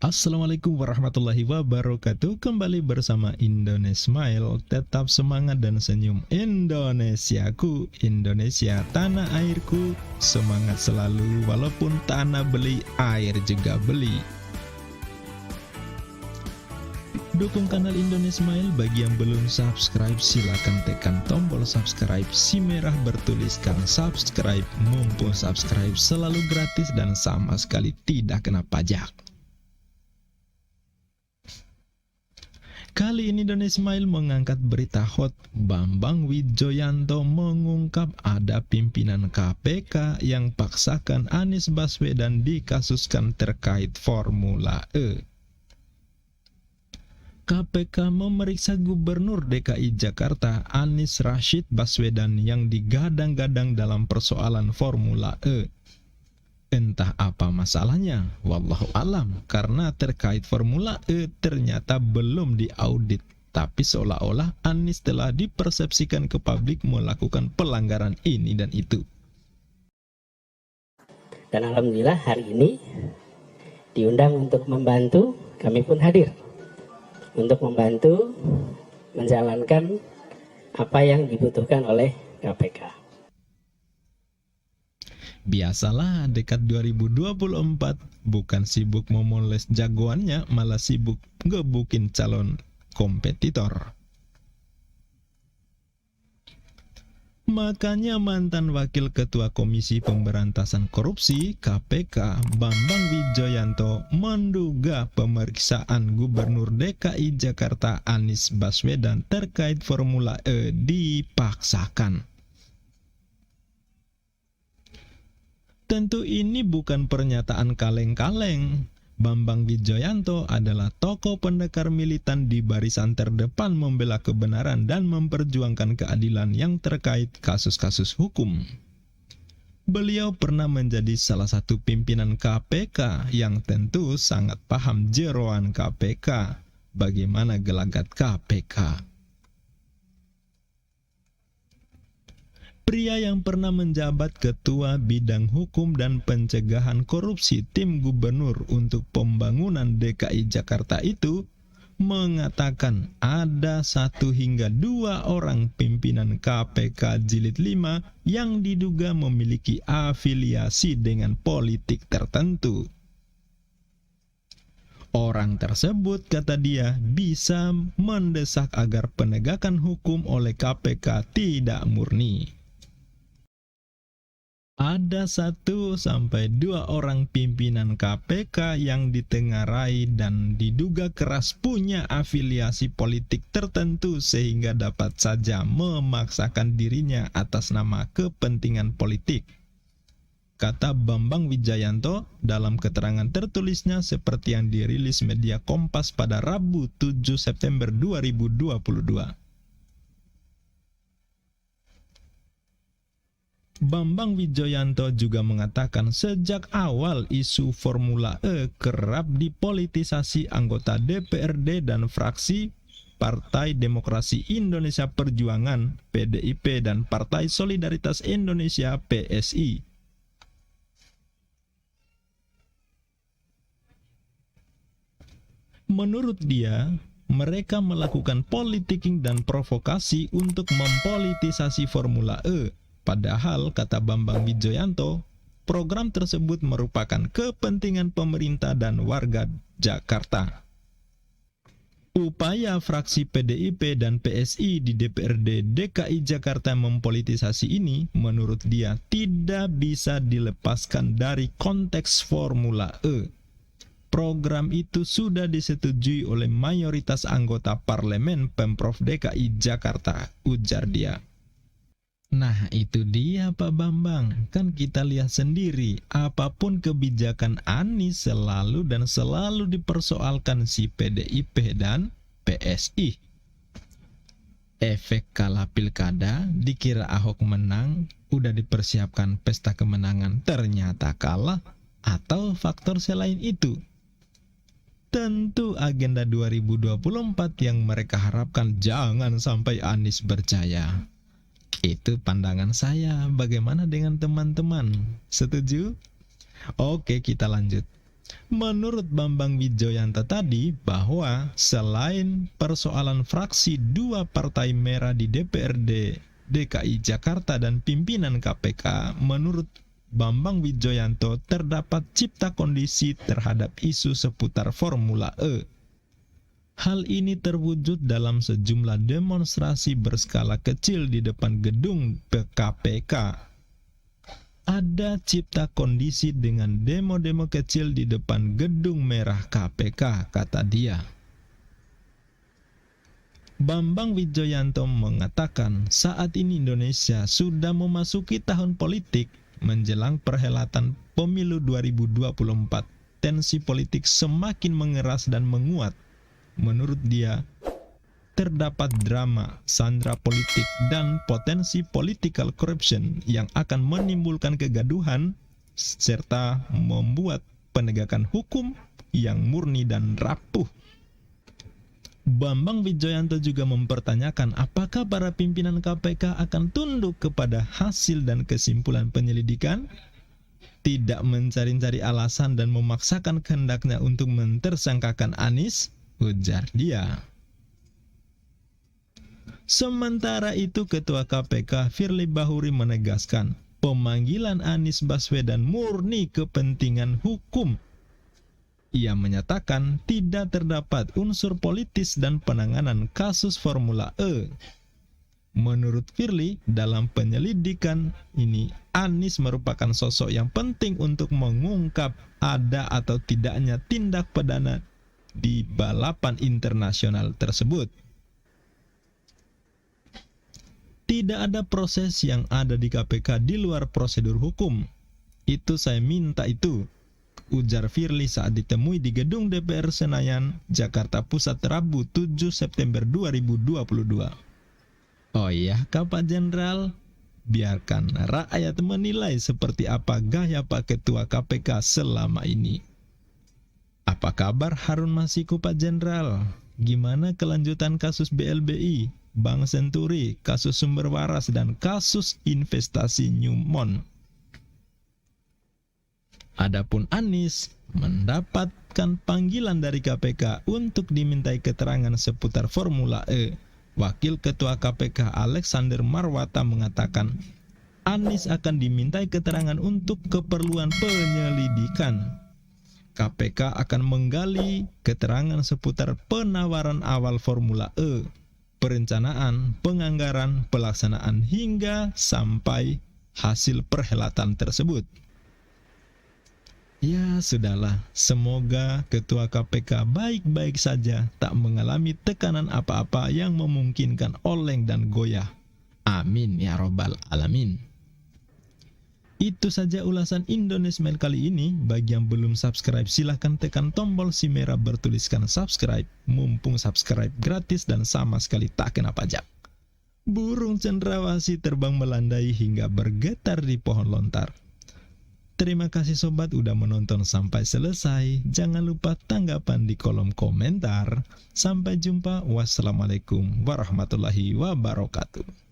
Assalamualaikum warahmatullahi wabarakatuh. Kembali bersama Indonesia Smile. Tetap semangat dan senyum Indonesiaku, Indonesia tanah airku. Semangat selalu walaupun tanah beli, air juga beli. Dukung kanal Indonesia Smile. Bagi yang belum subscribe, silakan tekan tombol subscribe. Si merah bertuliskan subscribe. Mumpung subscribe selalu gratis dan sama sekali tidak kena pajak. Kali ini Indonesia Smile mengangkat berita hot. Bambang Wijoyanto mengungkap ada pimpinan KPK yang paksakan Anies Baswedan dikasuskan terkait Formula E. KPK memeriksa Gubernur DKI Jakarta Anies Rashid Baswedan yang digadang-gadang dalam persoalan Formula E. Entah apa masalahnya, wallahu alam, karena terkait Formula E ternyata belum diaudit. Tapi seolah-olah Anies telah dipersepsikan ke publik melakukan pelanggaran ini dan itu. Dan alhamdulillah hari ini diundang untuk membantu, kami pun hadir untuk membantu menjalankan apa yang dibutuhkan oleh KPK. Biasalah dekat 2024, bukan sibuk memoles jagoannya, malah sibuk ngebukin calon kompetitor. Makanya mantan Wakil Ketua Komisi Pemberantasan Korupsi (KPK) Bambang Wijoyanto menduga pemeriksaan Gubernur DKI Jakarta Anies Baswedan terkait Formula E dipaksakan. Tentu ini bukan pernyataan kaleng-kaleng. Bambang Wijoyanto adalah tokoh pendekar militan di barisan terdepan membela kebenaran dan memperjuangkan keadilan yang terkait kasus-kasus hukum. Beliau pernah menjadi salah satu pimpinan KPK yang tentu sangat paham jeroan KPK, bagaimana gelagat KPK. Pria yang pernah menjabat Ketua Bidang Hukum dan Pencegahan Korupsi Tim Gubernur untuk Pembangunan DKI Jakarta itu mengatakan ada 1 hingga 2 orang pimpinan KPK Jilid 5 yang diduga memiliki afiliasi dengan politik tertentu. Orang tersebut, kata dia, bisa mendesak agar penegakan hukum oleh KPK tidak murni. Ada 1 sampai 2 orang pimpinan KPK yang ditengarai dan diduga keras punya afiliasi politik tertentu sehingga dapat saja memaksakan dirinya atas nama kepentingan politik, kata Bambang Wijoyanto dalam keterangan tertulisnya seperti yang dirilis media Kompas pada Rabu 7 September 2022. Bambang Wijoyanto juga mengatakan sejak awal isu Formula E kerap dipolitisasi anggota DPRD dan fraksi Partai Demokrasi Indonesia Perjuangan (PDIP) dan Partai Solidaritas Indonesia (PSI). Menurut dia, mereka melakukan politicking dan provokasi untuk mempolitisasi Formula E. Padahal, kata Bambang Wijoyanto, program tersebut merupakan kepentingan pemerintah dan warga Jakarta. Upaya fraksi PDIP dan PSI di DPRD DKI Jakarta mempolitisasi ini, menurut dia, tidak bisa dilepaskan dari konteks Formula E. Program itu sudah disetujui oleh mayoritas anggota parlemen Pemprov DKI Jakarta, ujar dia. Nah itu dia Pak Bambang, kan kita lihat sendiri apapun kebijakan Anies selalu dipersoalkan si PDIP dan PSI. Efek kalah pilkada, dikira Ahok menang, udah dipersiapkan pesta kemenangan, ternyata kalah, atau faktor selain itu. Tentu agenda 2024 yang mereka harapkan jangan sampai Anies berjaya. Itu pandangan saya. Bagaimana dengan teman-teman? Setuju? Oke, kita lanjut. Menurut Bambang Wijoyanto tadi, bahwa selain persoalan fraksi dua partai merah di DPRD DKI Jakarta dan pimpinan KPK, menurut Bambang Wijoyanto terdapat cipta kondisi terhadap isu seputar Formula E. Hal ini terwujud dalam sejumlah demonstrasi berskala kecil di depan gedung KPK. Ada cipta kondisi dengan demo-demo kecil di depan gedung merah KPK, kata dia. Bambang Wijoyanto mengatakan saat ini Indonesia sudah memasuki tahun politik menjelang perhelatan pemilu 2024. Tensi politik semakin mengeras dan menguat. Menurut dia, terdapat drama, sandra politik, dan potensi political corruption yang akan menimbulkan kegaduhan serta membuat penegakan hukum yang murni dan rapuh. Bambang Wijoyanto juga mempertanyakan apakah para pimpinan KPK akan tunduk kepada hasil dan kesimpulan penyelidikan, tidak mencari-cari alasan dan memaksakan kehendaknya untuk mentersangkakan Anies, ujar dia. Sementara itu, Ketua KPK Firly Bahuri menegaskan pemanggilan Anies Baswedan murni kepentingan hukum. Ia menyatakan tidak terdapat unsur politis dan penanganan kasus Formula E. Menurut Firly, dalam penyelidikan ini, Anies merupakan sosok yang penting untuk mengungkap ada atau tidaknya tindak pidana di balapan internasional tersebut. Tidak ada proses yang ada di KPK di luar prosedur hukum. Itu saya minta itu, ujar Firly saat ditemui di gedung DPR Senayan, Jakarta Pusat Rabu 7 September 2022. Oh iya, Pak Jenderal, biarkan rakyat menilai seperti apa gaya Pak Ketua KPK selama ini. Apa kabar Harun Masiku, Pak Jenderal? Gimana kelanjutan kasus BLBI, Bank Senturi, kasus sumber waras, dan kasus investasi Newmont? Adapun Anies mendapatkan panggilan dari KPK untuk dimintai keterangan seputar Formula E. Wakil Ketua KPK Alexander Marwata mengatakan Anies akan dimintai keterangan untuk keperluan penyelidikan. KPK akan menggali keterangan seputar penawaran awal Formula E, perencanaan, penganggaran, pelaksanaan hingga sampai hasil perhelatan tersebut. Ya sudahlah, semoga Ketua KPK baik-baik saja, tak mengalami tekanan apa-apa yang memungkinkan oleng dan goyah. Amin ya robbal alamin. Itu saja ulasan Indonesmail kali ini. Bagi yang belum subscribe, silahkan tekan tombol si merah bertuliskan subscribe. Mumpung subscribe gratis dan sama sekali tak kena pajak. Burung cendrawasih terbang melandai hingga bergetar di pohon lontar. Terima kasih sobat udah menonton sampai selesai. Jangan lupa tanggapan di kolom komentar. Sampai jumpa. Wassalamualaikum warahmatullahi wabarakatuh.